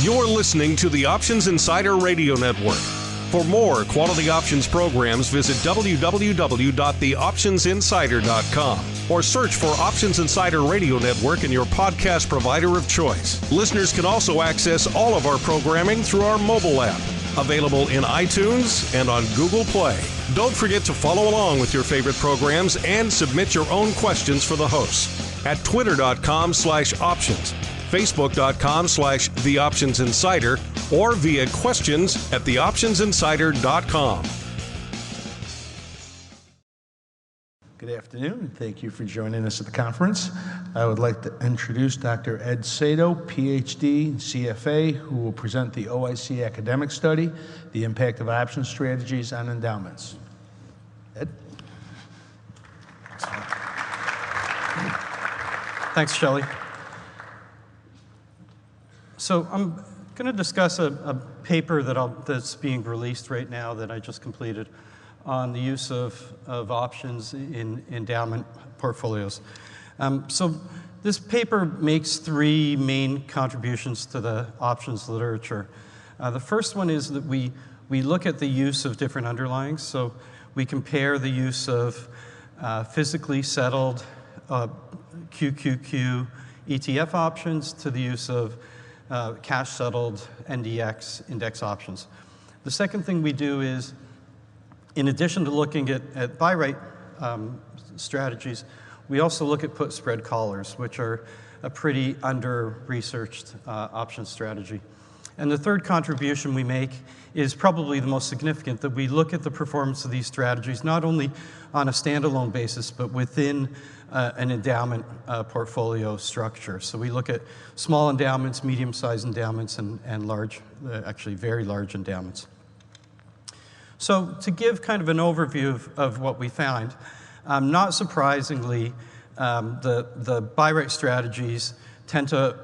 You're listening to the Options Insider Radio Network. For more quality options programs, visit www.theoptionsinsider.com or search for Options Insider Radio Network in your podcast provider of choice. Listeners can also access all of our programming through our mobile app, available in iTunes and on Google Play. Don't forget to follow along with your favorite programs and submit your own questions for the hosts at twitter.com/options, facebook.com/theoptionsinsider, or via questions at theoptionsinsider.com. Good afternoon, and thank you for joining us at the conference. I would like to introduce Dr. Ed Sato, PhD, CFA, who will present the OIC academic study, The Impact of Option Strategies on Endowments. Ed? Thanks, Shelley. So I'm going to discuss a paper that's being released right now that I just completed on the use of options in endowment portfolios. So this paper makes three main contributions to the options literature. The first one is that we look at the use of different underlyings. So we compare the use of physically settled QQQ ETF options to the use of cash-settled NDX index options. The second thing we do is, in addition to looking at buy rate strategies, we also look at put spread collars, which are a pretty under-researched option strategy. And the third contribution we make is probably the most significant, that we look at the performance of these strategies not only on a standalone basis, but within an endowment portfolio structure. So we look at small endowments, medium-sized endowments, and large, actually very large endowments. So to give kind of an overview of what we found, not surprisingly, the buy rate strategies tend to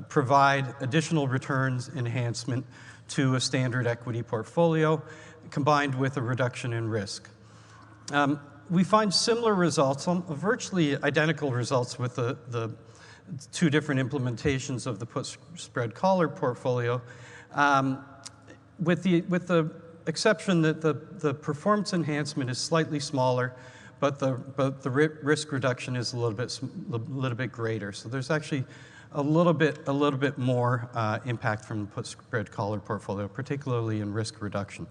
provide additional returns enhancement to a standard equity portfolio, combined with a reduction in risk. We find similar results, virtually identical results, with the two different implementations of the put spread collar portfolio, with the exception that the performance enhancement is slightly smaller, but the risk reduction is a little bit greater. So there's actually a little bit more impact from the put spread collar portfolio, particularly in risk reduction.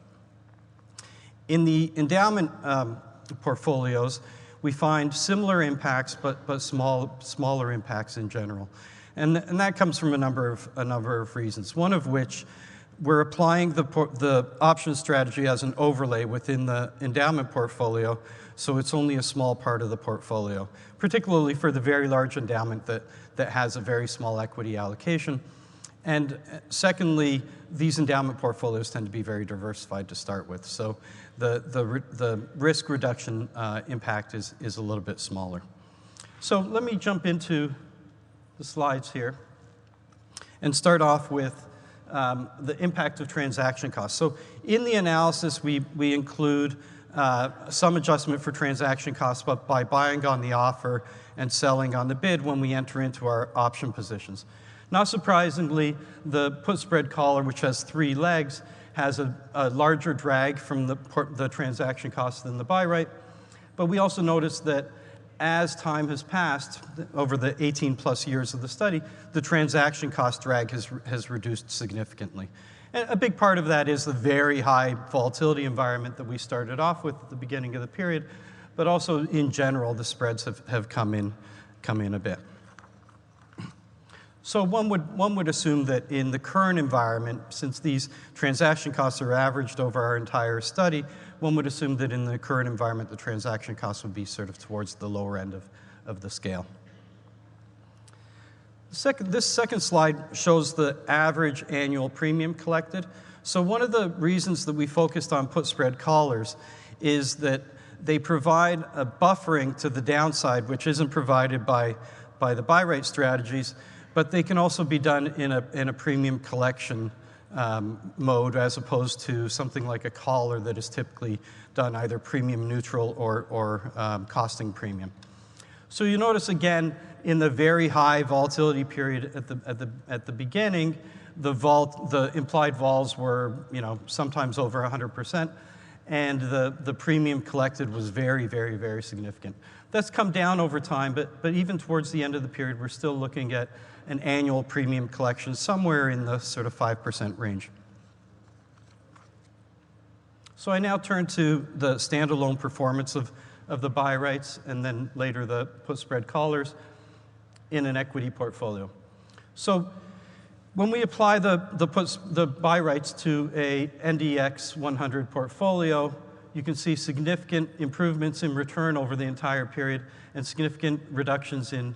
In the endowment portfolios, we find similar impacts, but smaller impacts in general, and that comes from a number of reasons. One of which, we're applying the option strategy as an overlay within the endowment portfolio, so it's only a small part of the portfolio, particularly for the very large endowment that has a very small equity allocation. And secondly, these endowment portfolios tend to be very diversified to start with, so the risk reduction impact is a little bit smaller. So let me jump into the slides here and start off with the impact of transaction costs. So in the analysis, we include some adjustment for transaction costs, but by buying on the offer and selling on the bid when we enter into our option positions. Not surprisingly, the put spread collar, which has three legs, has a larger drag from the transaction costs than the buy rate. But we also noticed that as time has passed, over the 18 plus years of the study, the transaction cost drag has reduced significantly. And a big part of that is the very high volatility environment that we started off with at the beginning of the period, but also in general, the spreads have come in a bit. So one would assume that in the current environment, since these transaction costs are averaged over our entire study, one would assume that in the current environment, the transaction costs would be sort of towards the lower end of the scale. This second slide shows the average annual premium collected. So one of the reasons that we focused on put spread collars is that they provide a buffering to the downside, which isn't provided by the buy rate strategies, but they can also be done in a premium collection mode, as opposed to something like a collar that is typically done either premium neutral or costing premium. So you notice again, in the very high volatility period at the beginning, the implied vols were, sometimes over 100%, and the premium collected was very, very, very significant. That's come down over time, but even towards the end of the period, we're still looking at an annual premium collection somewhere in the sort of 5% range. So I now turn to the standalone performance of the buy rates and then later the put spread callers in an equity portfolio. So when we apply the buy rates to a NDX 100 portfolio, you can see significant improvements in return over the entire period and significant reductions in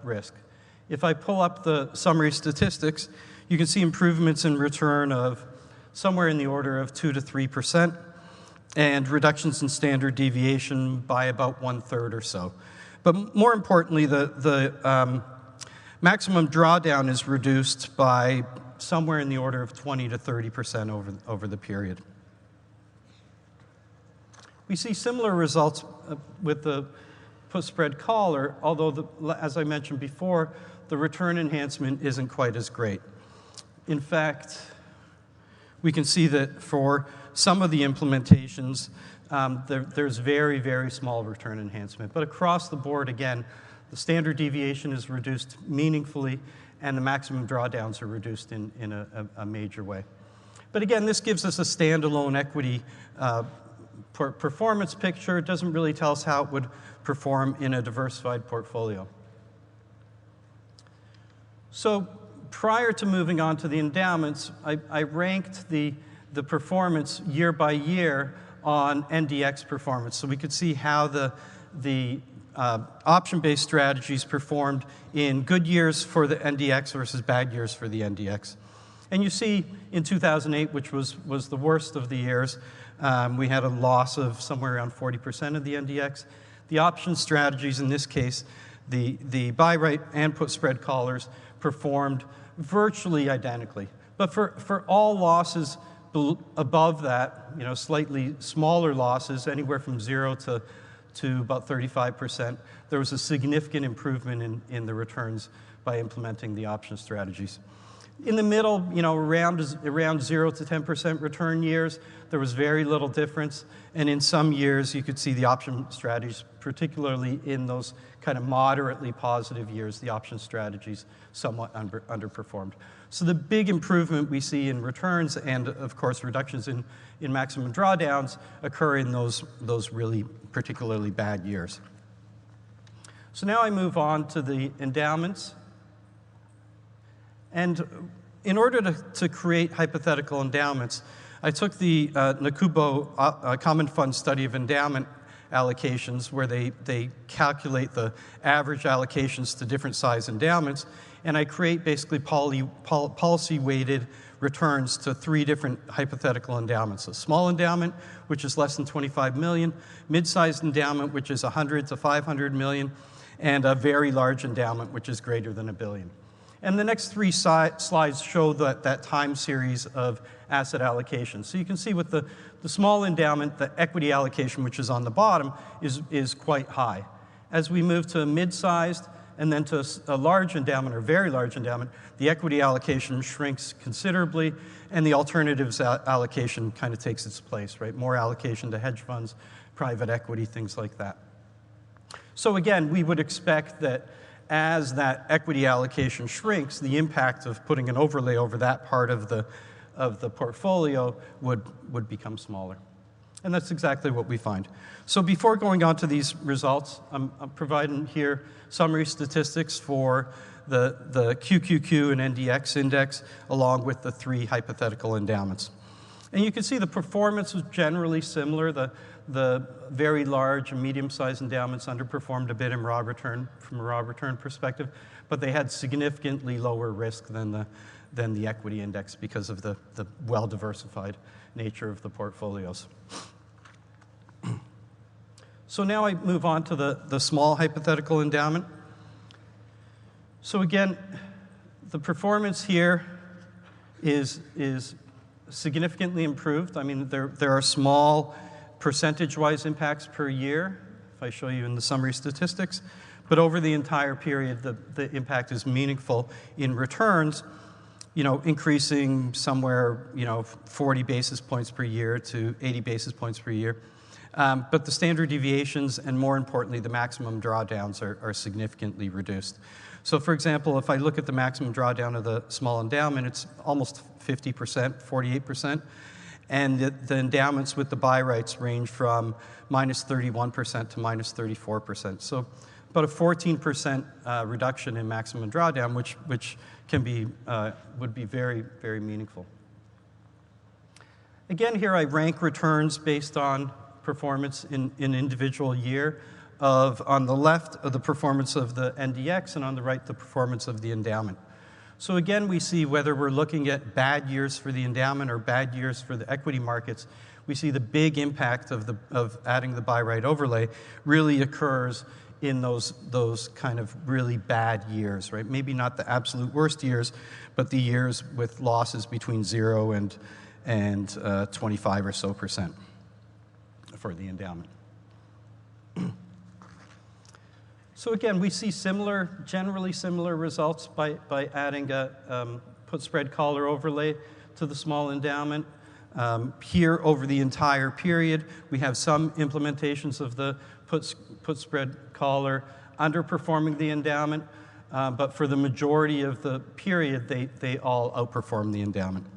risk. If I pull up the summary statistics, you can see improvements in return of somewhere in the order of 2 to 3%, and reductions in standard deviation by about 1/3 or so. But more importantly, the maximum drawdown is reduced by somewhere in the order of 20 to 30% over the period. We see similar results with the put spread collar, although, as I mentioned before, the return enhancement isn't quite as great. In fact, we can see that for some of the implementations, there's very, very small return enhancement. But across the board, again, the standard deviation is reduced meaningfully, and the maximum drawdowns are reduced in a major way. But again, this gives us a standalone equity performance picture. It doesn't really tell us how it would perform in a diversified portfolio. So prior to moving on to the endowments, I ranked the performance year by year on NDX performance. So we could see how the option-based strategies performed in good years for the NDX versus bad years for the NDX. And you see in 2008, which was the worst of the years, we had a loss of somewhere around 40% of the NDX. The option strategies, in this case, the buy rate and put spread callers, performed virtually identically. But for all losses above that, slightly smaller losses, anywhere from 0 to about 35%, there was a significant improvement in the returns by implementing the option strategies. In the middle, around 0 to 10% return years, there was very little difference. And in some years, you could see the option strategies, particularly in those kind of moderately positive years, the option strategies somewhat underperformed. So the big improvement we see in returns and, of course, reductions in maximum drawdowns occur in those really particularly bad years. So now I move on to the endowments. And in order to create hypothetical endowments, I took the Nakubo Common Fund study of endowment allocations, where they calculate the average allocations to different size endowments, and I create basically policy-weighted returns to 3 different hypothetical endowments. A small endowment, which is less than 25 million, mid-sized endowment, which is 100 to 500 million, and a very large endowment, which is greater than $1 billion. And the next 3 slides show that time series of asset allocation. So you can see with the small endowment, the equity allocation, which is on the bottom, is quite high. As we move to a mid-sized and then to a large endowment or very large endowment, the equity allocation shrinks considerably, and the alternatives allocation kind of takes its place, right? More allocation to hedge funds, private equity, things like that. So again, we would expect that as that equity allocation shrinks, the impact of putting an overlay over that part of the portfolio would become smaller. And that's exactly what we find. So before going on to these results, I'm providing here summary statistics for the QQQ and NDX index, along with the 3 hypothetical endowments. And you can see the performance was generally similar. The very large and medium-sized endowments underperformed a bit from a raw return perspective, but they had significantly lower risk than the equity index because of the well-diversified nature of the portfolios. So now I move on to the small hypothetical endowment. So again, the performance here is significantly improved. I mean, there are small percentage-wise impacts per year. if I show you in the summary statistics. But over the entire period, the impact is meaningful in returns, increasing somewhere, 40 basis points per year to 80 basis points per year. But the standard deviations and, more importantly, the maximum drawdowns are significantly reduced. So, for example, if I look at the maximum drawdown of the small endowment, it's almost 50%, 48%. And the endowments with the buy rights range from minus 31% to minus 34%. So about a 14% reduction in maximum drawdown, which can be, would be very, very meaningful. Again, here I rank returns based on performance in an individual year on the left of the performance of the NDX and on the right the performance of the endowment. So again, we see whether we're looking at bad years for the endowment or bad years for the equity markets, we see the big impact of adding the buy right overlay really occurs in those kind of really bad years, right? Maybe not the absolute worst years, but the years with losses between 0 and 25 or so percent for the endowment. So again, we see generally similar results by adding a put spread collar overlay to the small endowment. Here, over the entire period, we have some implementations of the put spread collar underperforming the endowment, but for the majority of the period, they all outperform the endowment.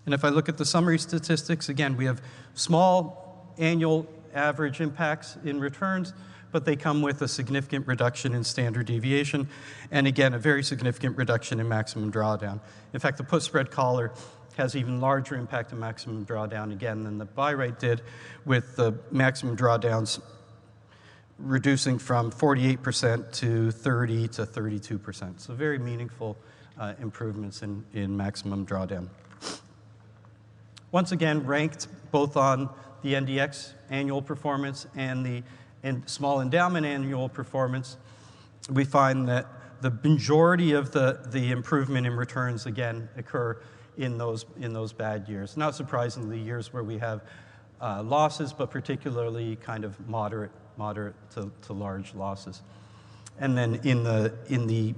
And if I look at the summary statistics, again, we have small annual average impacts in returns, but they come with a significant reduction in standard deviation, and again, a very significant reduction in maximum drawdown. In fact, the put spread collar has even larger impact on maximum drawdown, again, than the buy rate did, with the maximum drawdowns reducing from 48% to 30 to 32%. So very meaningful improvements in maximum drawdown. Once again, ranked both on the NDX annual performance and the small endowment annual performance, we find that the majority of the improvement in returns, again, occur in those bad years. Not surprisingly, years where we have losses, but particularly kind of moderate to large losses. And then in the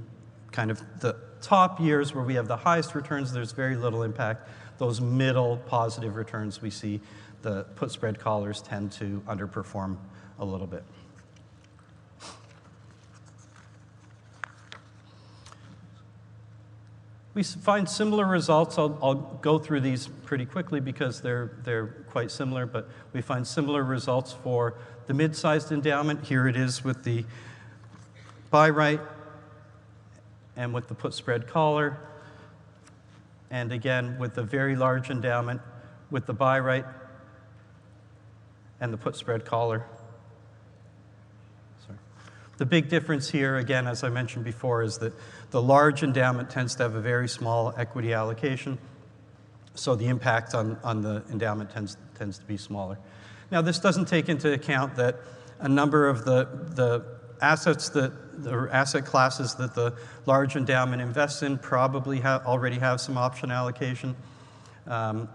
kind of the top years where we have the highest returns, there's very little impact. Those middle positive returns we see, the put spread collars tend to underperform a little bit. We find similar results. I'll go through these pretty quickly because they're quite similar, but we find similar results for the mid-sized endowment. Here it is with the buy right and with the put spread collar. And again, with the very large endowment, with the buy right and the put spread collar. Sorry. The big difference here, again, as I mentioned before, is that the large endowment tends to have a very small equity allocation, so the impact on the endowment tends to be smaller. Now, this doesn't take into account that a number of the asset classes that the large endowment invests in probably already have some option allocation, and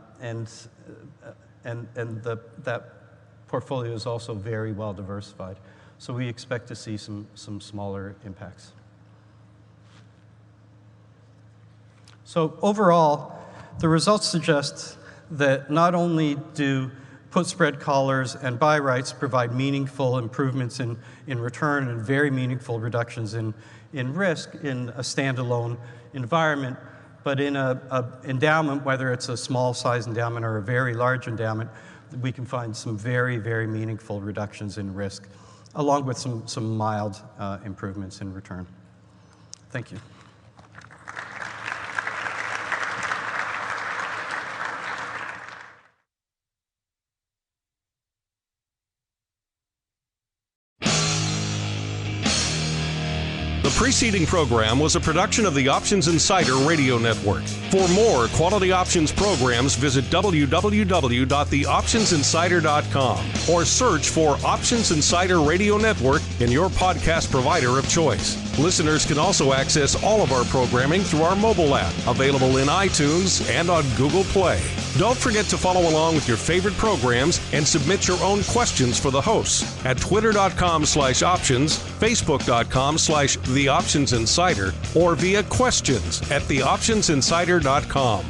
that portfolio is also very well diversified. So we expect to see some smaller impacts. So overall, the results suggest that not only do put spread collars and buy rights provide meaningful improvements in return and very meaningful reductions in risk in a standalone environment, but in an endowment, whether it's a small size endowment or a very large endowment, we can find some very, very meaningful reductions in risk, along with some mild improvements in return. Thank you. The preceding program was a production of the Options Insider Radio Network. For more quality options programs, visit www.theoptionsinsider.com or search for Options Insider Radio Network in your podcast provider of choice. Listeners can also access all of our programming through our mobile app, available in iTunes and on Google Play. Don't forget to follow along with your favorite programs and submit your own questions for the hosts at twitter.com/options, facebook.com/theoptionsinsider, or via questions@theoptionsinsider.com.